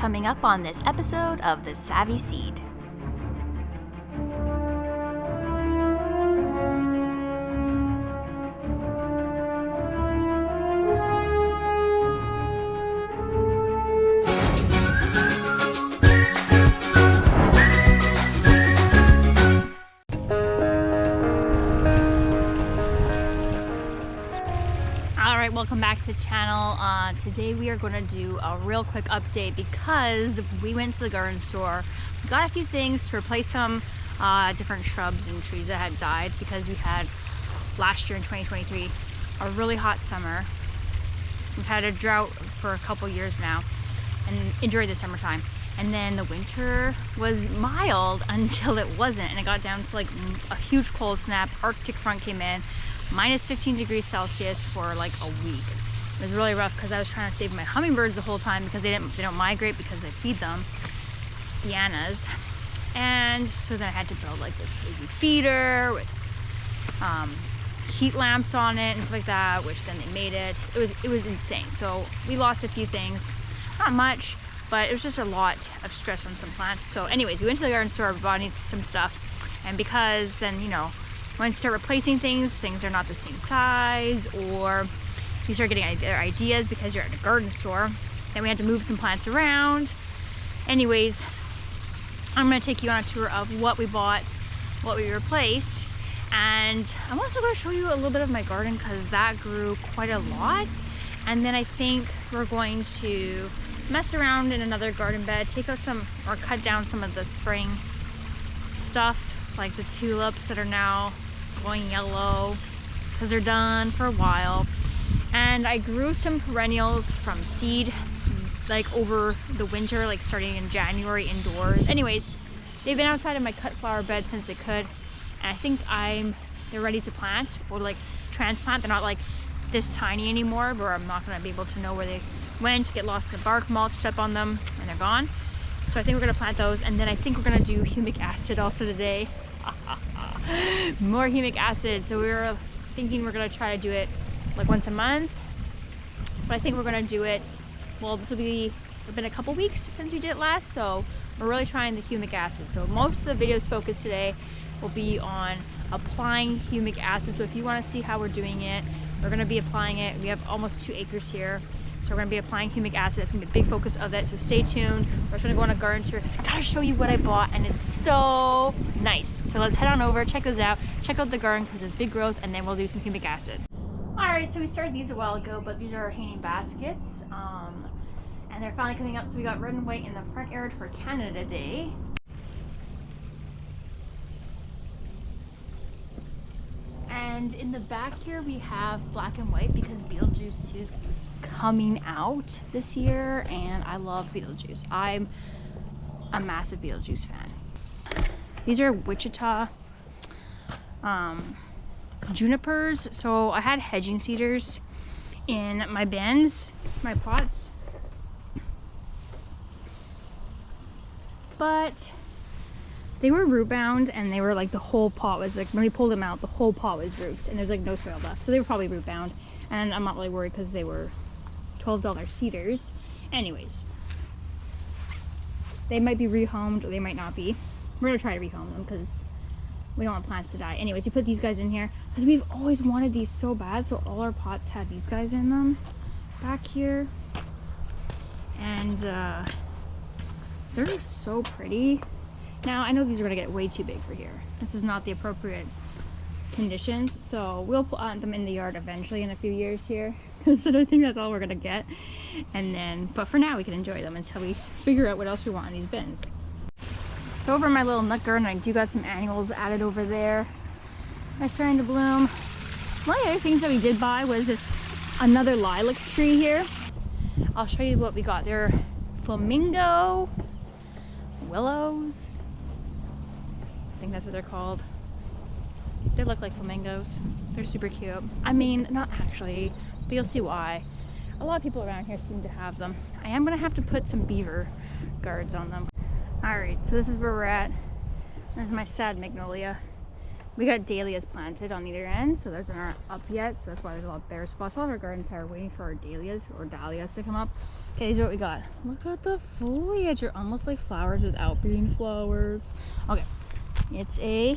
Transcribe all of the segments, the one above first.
coming up on this episode of The Savvy Seed. Welcome back to the channel. Today we are going to do a real quick update because we went to the garden store. We got a few things to replace some different shrubs and trees that had died because we had last year in 2023 a really hot summer. We've had a drought for a couple years now and enjoyed the summertime. And then the winter was mild until it wasn't, and it got down to like a huge cold snap. Arctic front came in. Minus 15 degrees Celsius for like a week. It was really rough because I was trying to save my hummingbirds the whole time because they don't migrate because I feed them bananas. And so then I had to build like this crazy feeder with heat lamps on it and stuff like that, which then they made it. It was insane. So we lost a few things, not much, but it was just a lot of stress on some plants. So anyways, we went to the garden store, bought some stuff, and because then, you know, when you start replacing things are not the same size, or you start getting ideas because you're at a garden store. Then we had to move some plants around. Anyways, I'm gonna take you on a tour of what we bought, what we replaced, and I'm also gonna show you a little bit of my garden because that grew quite a lot. And then I think we're going to mess around in another garden bed, take out some, or cut down some of the spring stuff, like the tulips that are now going yellow because they're done for a while. And I grew some perennials from seed like over the winter, like starting in January indoors. Anyways, they've been outside of my cut flower bed since they could, and I think they're ready to plant or like transplant. They're not like this tiny anymore where I'm not going to be able to know where they went, get lost in the bark, mulched up on them, and they're gone. So I think we're going to plant those, and then I think we're going to do humic acid also today. More humic acid. So we were thinking we're going to try to do it like once a month, but I think we're going to do it, well, it's been a couple weeks since we did it last, so we're really trying the humic acid. So most of the videos focused today will be on applying humic acid. So if you want to see how we're doing it, we're going to be applying it. We have almost 2 acres here, so we're going to be applying humic acid. That's going to be a big focus of it, so stay tuned. We're just going to go on a garden tour because I gotta show you what I bought, and it's so nice. So let's head on over, check those out, check out the garden because there's big growth, and then we'll do some humic acid. Alright, so we started these a while ago, but these are our hanging baskets, and they're finally coming up. So we got red and white in the front yard for Canada Day. And in the back here we have black and white because Beetlejuice 2 is coming out this year, and I love Beetlejuice. I'm a massive Beetlejuice fan. These are Wichita junipers. So I had hedging cedars in my bins, my pots, but they were root bound, and they were like, the whole pot was like, when we pulled them out, the whole pot was roots, and there's like no soil left. So they were probably root bound, and I'm not really worried because they were $12 cedars. Anyways, they might be rehomed or they might not be. We're gonna try to rehome them because we don't want plants to die. Anyways, we put these guys in here because we've always wanted these so bad. So all our pots had these guys in them back here, and they're so pretty. Now I know these are gonna get way too big for here. This is not the appropriate conditions, so we'll plant them in the yard eventually in a few years here. So I think that's all we're gonna get, and then, but for now we can enjoy them until we figure out what else we want in these bins. So over in my little nut garden, I do got some annuals added over there. They're starting to bloom. One of the other things that we did buy was another lilac tree here. I'll show you what we got. They're flamingo willows. I think that's what they're called. They look like flamingos. They're super cute. I mean, not actually, but you'll see why. A lot of people around here seem to have them. I am gonna have to put some beaver guards on them. Alright, so this is where we're at. This is my sad magnolia. We got dahlias planted on either end, so those aren't up yet, so that's why there's a lot of bare spots. All of our gardens are waiting for our dahlias to come up. Okay, here's what we got. Look at the foliage. They're almost like flowers without being flowers. Okay, it's a...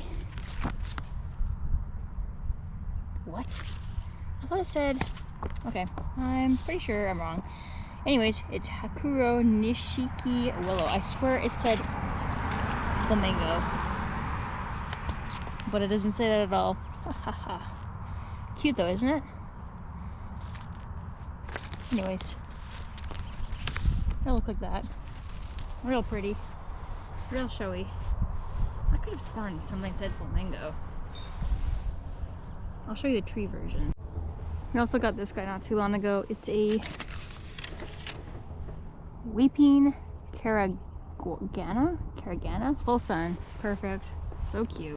What? I thought it said... Okay, I'm pretty sure I'm wrong. Anyways, it's Hakuro Nishiki Willow. I swear it said flamingo. But it doesn't say that at all. Ha ha ha. Cute though, isn't it? Anyways. They look like that. Real pretty. Real showy. I could have sworn something said flamingo. I'll show you the tree version. We also got this guy not too long ago. It's a Weeping Caragana? Full sun. Perfect. So cute.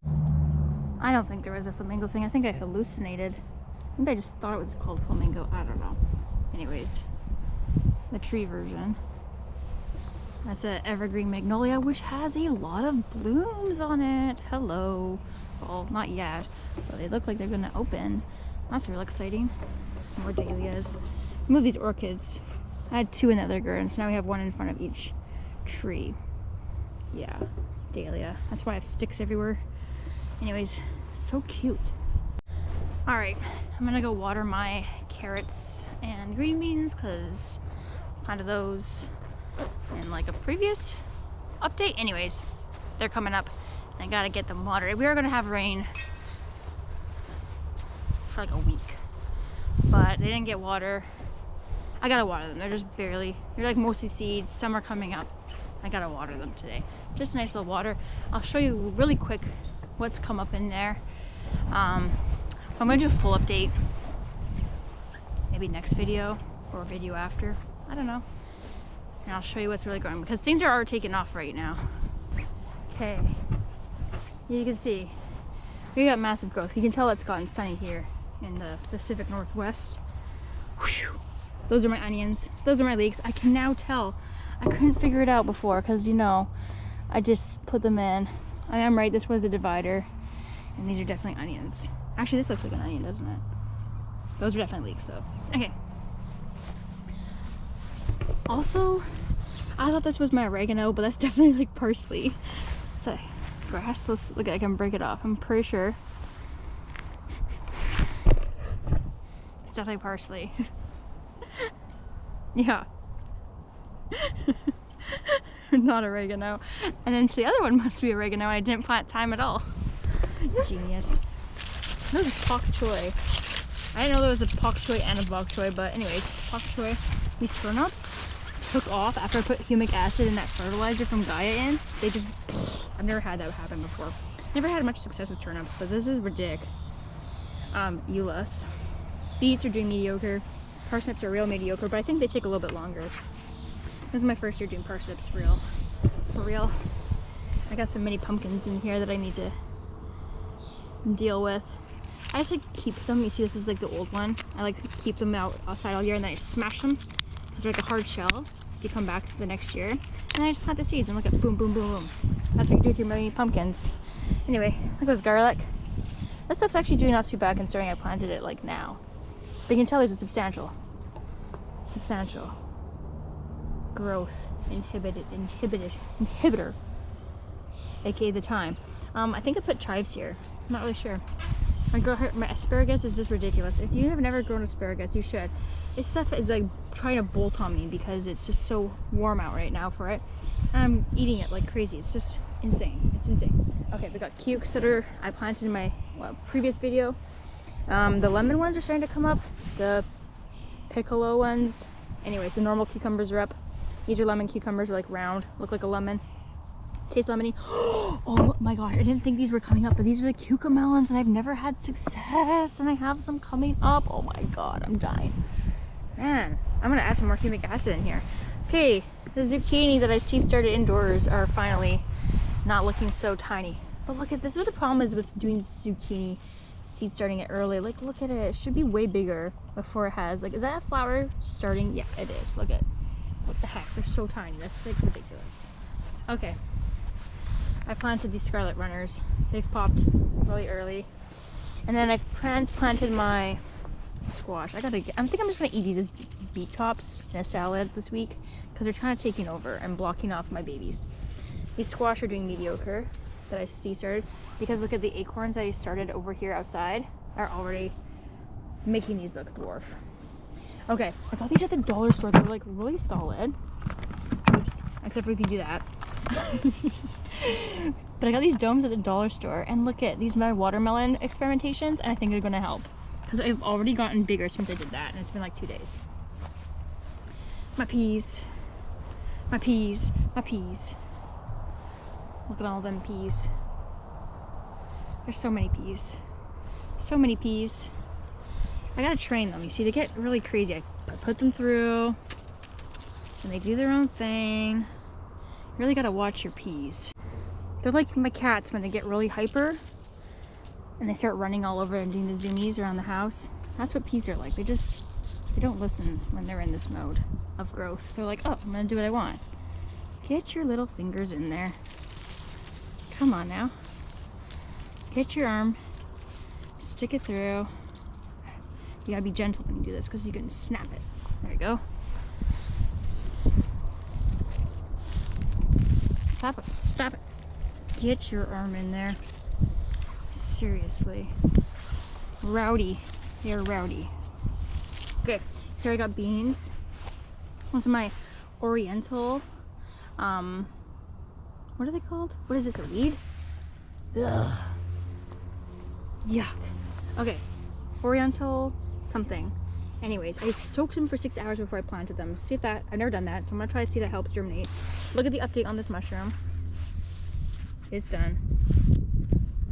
I don't think there was a flamingo thing. I think I hallucinated. I think I just thought it was called flamingo. I don't know. Anyways, the tree version. That's an evergreen magnolia, which has a lot of blooms on it. Hello. Well, not yet, but they look like they're gonna open. That's real exciting. More dahlias. Move these orchids. I had 2 in the other garden, so now we have 1 in front of each tree. Yeah, dahlia. That's why I have sticks everywhere. Anyways, so cute. All right, I'm gonna go water my carrots and green beans because out of those in like a previous update. Anyways, they're coming up. I gotta get them watered. We are gonna have rain for like a week, but they didn't get water. I gotta water them. They're just barely, they're like mostly seeds. Some are coming up. I gotta water them today. Just a nice little water. I'll show you really quick what's come up in there. I'm gonna do a full update maybe next video or a video after, I don't know, and I'll show you what's really growing because things are taking off right now. Okay, you can see we got massive growth. You can tell it's gotten sunny here in the Pacific Northwest. Whew. Those are my onions, those are my leeks. I can now tell. I couldn't figure it out before because, you know, I just put them in. I am right, this was a divider, and these are definitely onions. Actually, this looks like an onion, doesn't it? Those are definitely leeks, though. Okay. Also, I thought this was my oregano, but that's definitely like parsley. It's like grass. Let's look. I can break it off. I'm pretty sure it's definitely parsley. Yeah. Not oregano. And then the other one must be oregano. I didn't plant thyme at all. Genius. This is pak choy. I didn't know there was a pak choy and a bok choy, but anyways, pak choy. These turnips took off after I put humic acid and that fertilizer from Gaia in. They just, I've never had that happen before. Never had much success with turnips, but this is ridiculous. Lush. Beets are doing mediocre. Parsnips are real mediocre, but I think they take a little bit longer. This is my first year doing parsnips for real. I got some mini pumpkins in here that I need to deal with. I just like keep them. You see, this is like the old one. I like to keep them outside all year, and then I smash them because they're like a hard shell. If you come back the next year, and then I just plant the seeds and look at boom, boom, boom, boom. That's what you do with your mini pumpkins. Anyway, look at this garlic. This stuff's actually doing not too bad considering I planted it like now. But you can tell there's a substantial growth inhibitor, aka the thyme. I think I put chives here. I'm not really sure. My asparagus is just ridiculous. If you have never grown asparagus, you should. This stuff is like trying to bolt on me because it's just so warm out right now for it. I'm eating it like crazy. It's just insane. It's insane. Okay, we got cukes that I planted in my previous video. The lemon ones are starting to come up. The piccolo ones. Anyways, the normal cucumbers are up. These are lemon cucumbers. They're like round, look like a lemon. Taste lemony. Oh my gosh, I didn't think these were coming up, but these are the cucamelons, and I've never had success, and I have some coming up. Oh my god, I'm dying. Man, I'm gonna add some more humic acid in here. Okay, the zucchini that I seed started indoors are finally not looking so tiny. But look at this. What the problem is with doing zucchini seed starting it early. Like, look at it. It should be way bigger before it has. Like, is that a flower starting? Yeah, it is. Look at it. What the heck? They're so tiny. That's like ridiculous. Okay. I planted these scarlet runners. They've popped really early. And then I've transplanted my squash. I think I'm just gonna eat these as beet tops in a salad this week because they're kind of taking over and blocking off my babies. These squash are doing mediocre that I started because look at the acorns I started over here outside are already making these look dwarf. Okay, I got these at the dollar store. They're like really solid. Oops, except for if you do that. But I got these domes at the dollar store, and look at these, my watermelon experimentations, and I think they're gonna help because I've already gotten bigger since I did that, and it's been like 2 days. My peas, my peas, my peas. Look at all them peas. There's so many peas. So many peas. I gotta train them. You see, they get really crazy. I put them through, and they do their own thing. You really gotta watch your peas. They're like my cats when they get really hyper and they start running all over and doing the zoomies around the house. That's what peas are like. They don't listen when they're in this mode of growth. They're like, oh, I'm gonna do what I want. Get your little fingers in there. Come on now. Get your arm, stick it through. You gotta be gentle when you do this because you can snap it. There you go. Stop it, stop it. Get your arm in there. Seriously. Rowdy. They're rowdy. Okay, here I got beans. Those are my oriental, what are they called? What is this, a weed? Ugh. Yuck. Okay, oriental something. Anyways, I soaked them for 6 hours before I planted them. See if that, I've never done that, so I'm gonna try to see if that helps germinate. Look at the update on this mushroom. It's done.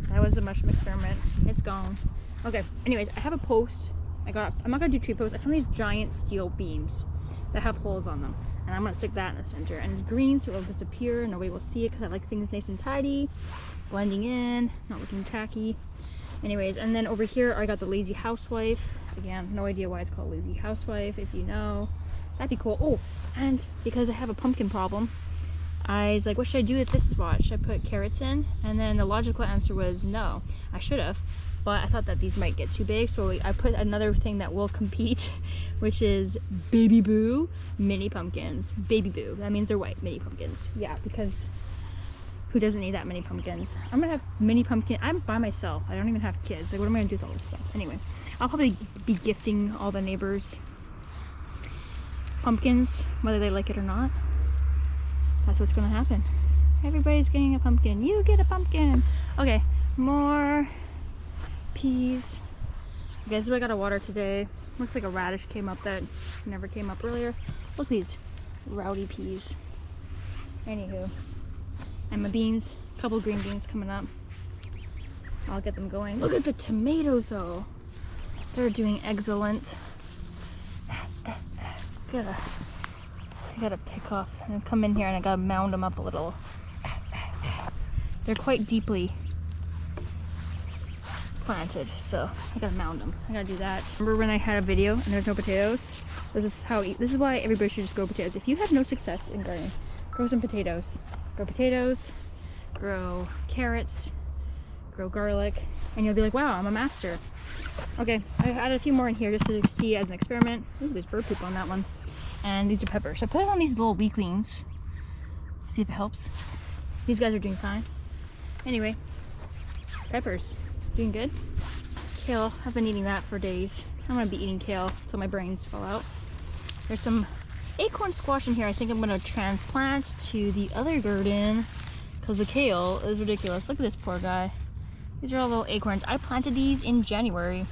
That was a mushroom experiment. It's gone. Okay, anyways, I have a post. I'm not gonna do tree posts. I found these giant steel beams that have holes on them. And I'm gonna stick that in the center. And it's green, so it'll disappear. Nobody will see it because I like things nice and tidy. Blending in, not looking tacky. Anyways, and then over here I got the lazy housewife. Again, no idea why it's called lazy housewife. If you know, that'd be cool. Oh, and because I have a pumpkin problem, I was like, what should I do with this spot? Should I put carrots in? And then the logical answer was no. I should have, but I thought that these might get too big, so I put another thing that will compete, which is Baby Boo mini pumpkins. Baby Boo, that means they're white mini pumpkins. Yeah, because who doesn't need that many pumpkins? I'm gonna have mini pumpkin. I'm by myself. I don't even have kids. Like, what am I gonna do with all this stuff? Anyway, I'll probably be gifting all the neighbors pumpkins, whether they like it or not. That's what's gonna happen. Everybody's getting a pumpkin. You get a pumpkin. Okay, more peas. Okay, this is what I gotta water today. Looks like a radish came up that never came up earlier. Look at these rowdy peas. Anywho, and my beans, a couple green beans coming up. I'll get them going. Look at the tomatoes though. They're doing excellent. I gotta pick off and come in here and I gotta mound them up a little. They're quite deeply planted, so I gotta mound them. I gotta do that. Remember when I had a video and there's no potatoes? This is why everybody should just grow potatoes. If you have no success in gardening, grow some potatoes. Grow potatoes, grow carrots, grow garlic, and you'll be like, wow, I'm a master. Okay, I added a few more in here just to see as an experiment. Ooh, there's bird poop on that one. And these are peppers. So I put it on these little weaklings. See if it helps. These guys are doing fine. Anyway, peppers, doing good. Kale, I've been eating that for days. I'm gonna be eating kale until my brains fall out. There's some acorn squash in here. I think I'm gonna transplant to the other garden because the kale is ridiculous. Look at this poor guy. These are all little acorns. I planted these in January.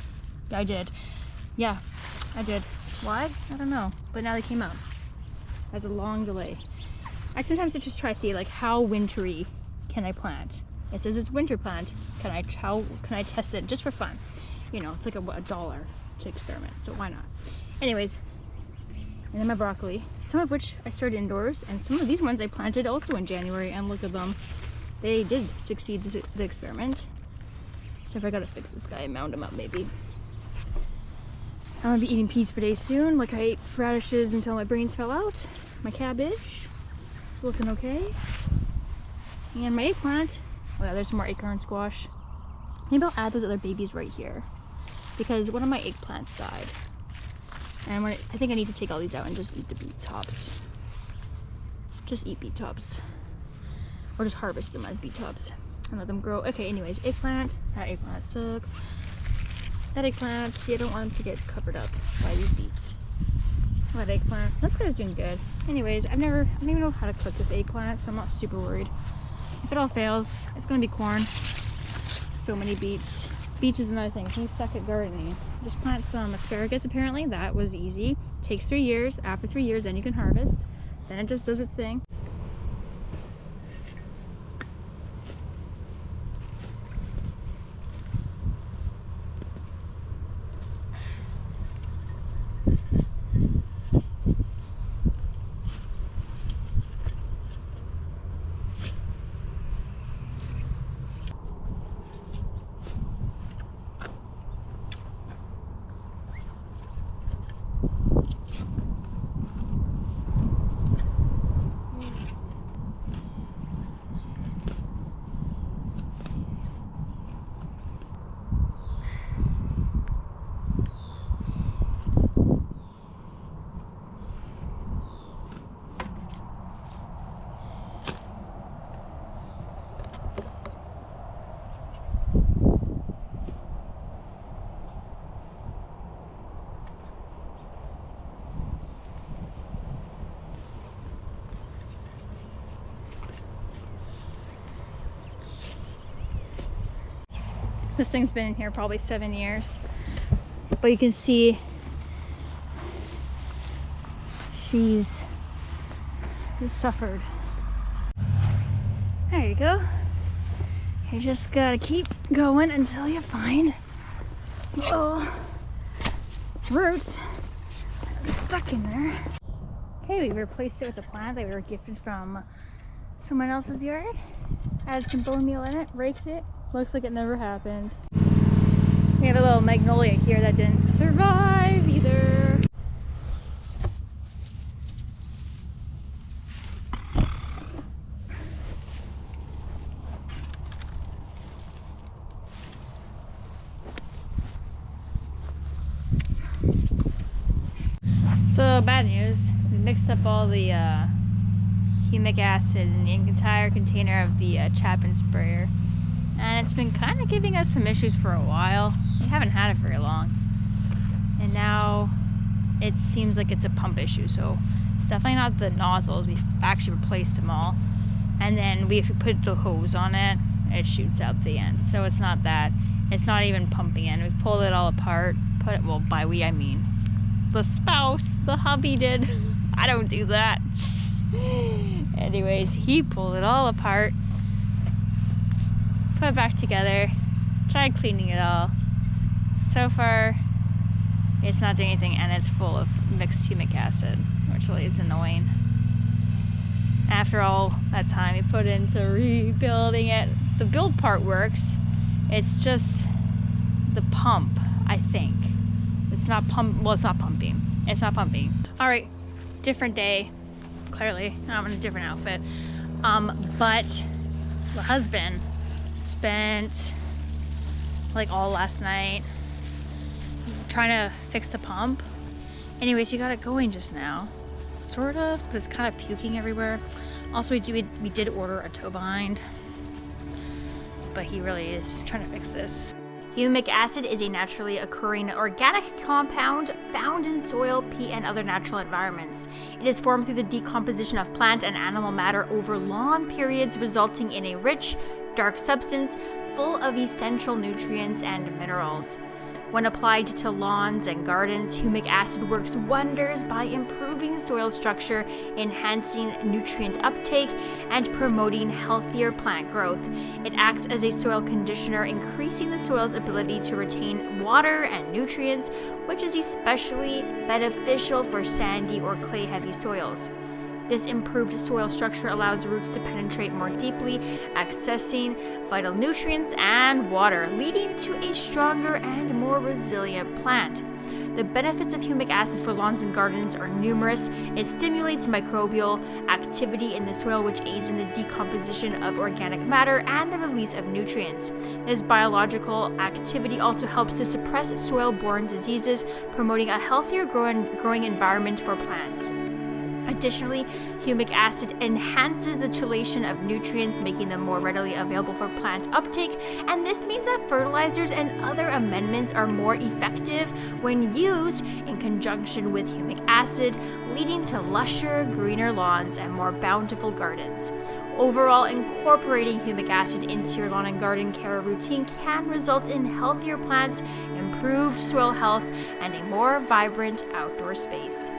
I did. Yeah, I did. Why? I don't know. But now they came out. That's a long delay. I sometimes just try to see like how wintry can I plant. It says it's winter plant. How can I test it just for fun? You know, it's like $1 to experiment. So why not? Anyways, and then my broccoli, some of which I started indoors, and some of these ones I planted also in January, and look at them. They did succeed the experiment. So if I gotta fix this guy and mound him up maybe. I'm gonna be eating peas for days soon. Like I ate radishes until my brains fell out. My cabbage is looking okay. And my eggplant. Oh yeah, there's some more acorn squash. Maybe I'll add those other babies right here. Because one of my plants died. And I think I need to take all these out and just eat the beet tops. Just eat beet tops. Or just harvest them as beet tops and let them grow. Okay, anyways, eggplant. That eggplant sucks. That eggplant, see, I don't want them to get covered up by these beets. That eggplant, this guy's doing good. Anyways, I don't even know how to cook this eggplant, so I'm not super worried. If it all fails, it's gonna be corn. So many beets. Beets is another thing. If you suck at gardening, just plant some asparagus. Apparently, that was easy. Takes 3 years. After 3 years, then you can harvest. Then it just does its thing. This thing's been in here probably 7 years, but you can see she's suffered. There you go. You just gotta keep going until you find little roots stuck in there. Okay, we replaced it with a plant that we were gifted from someone else's yard. Added some bone meal in it, raked it. Looks like it never happened. We have a little magnolia here that didn't survive either. So bad news, we mixed up all the humic acid in the entire container of the Chapin sprayer. And it's been kind of giving us some issues for a while. We haven't had it very long. And now it seems like it's a pump issue. So it's definitely not the nozzles. We've actually replaced them all. And then if we put the hose on it, it shoots out the end. So it's not that. It's not even pumping in. We've pulled it all apart. Well, by we, I mean the spouse, the hubby did. I don't do that. Anyways, he pulled it all apart. Put it back together, tried cleaning it all. So far, it's not doing anything, and it's full of mixed humic acid, which really is annoying. After all that time we put into rebuilding it, the build part works. It's just the pump, I think. It's not well, it's not pumping. It's not pumping. All right, different day. Clearly, I'm in a different outfit. But the husband spent like all last night trying to fix the pump. Anyways, he got it going just now, sort of, but it's kind of puking everywhere. Also, we did order a tow behind, but he really is trying to fix this. Humic acid is a naturally occurring organic compound found in soil, peat, and other natural environments. It is formed through the decomposition of plant and animal matter over long periods, resulting in a rich, dark substance full of essential nutrients and minerals. When applied to lawns and gardens, humic acid works wonders by improving soil structure, enhancing nutrient uptake, and promoting healthier plant growth. It acts as a soil conditioner, increasing the soil's ability to retain water and nutrients, which is especially beneficial for sandy or clay-heavy soils. This improved soil structure allows roots to penetrate more deeply, accessing vital nutrients and water, leading to a stronger and more resilient plant. The benefits of humic acid for lawns and gardens are numerous. It stimulates microbial activity in the soil, which aids in the decomposition of organic matter and the release of nutrients. This biological activity also helps to suppress soil-borne diseases, promoting a healthier growing environment for plants. Additionally, humic acid enhances the chelation of nutrients, making them more readily available for plant uptake, and this means that fertilizers and other amendments are more effective when used in conjunction with humic acid, leading to lusher, greener lawns and more bountiful gardens. Overall, incorporating humic acid into your lawn and garden care routine can result in healthier plants, improved soil health, and a more vibrant outdoor space.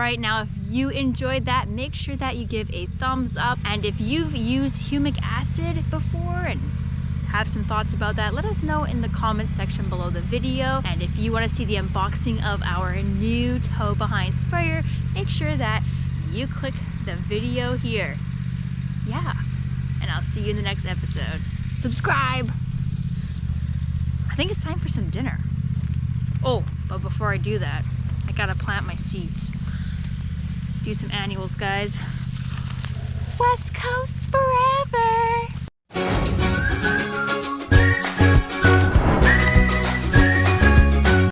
right now. If you enjoyed that, make sure that you give a thumbs up. And if you've used humic acid before and have some thoughts about that, let us know in the comments section below the video. And if you want to see the unboxing of our new tow behind sprayer, make sure that you click the video here. Yeah, and I'll see you in the next episode. Subscribe! I think it's time for some dinner. Oh, but before I do that, I gotta plant my seeds. Do some annuals, guys. West Coast forever!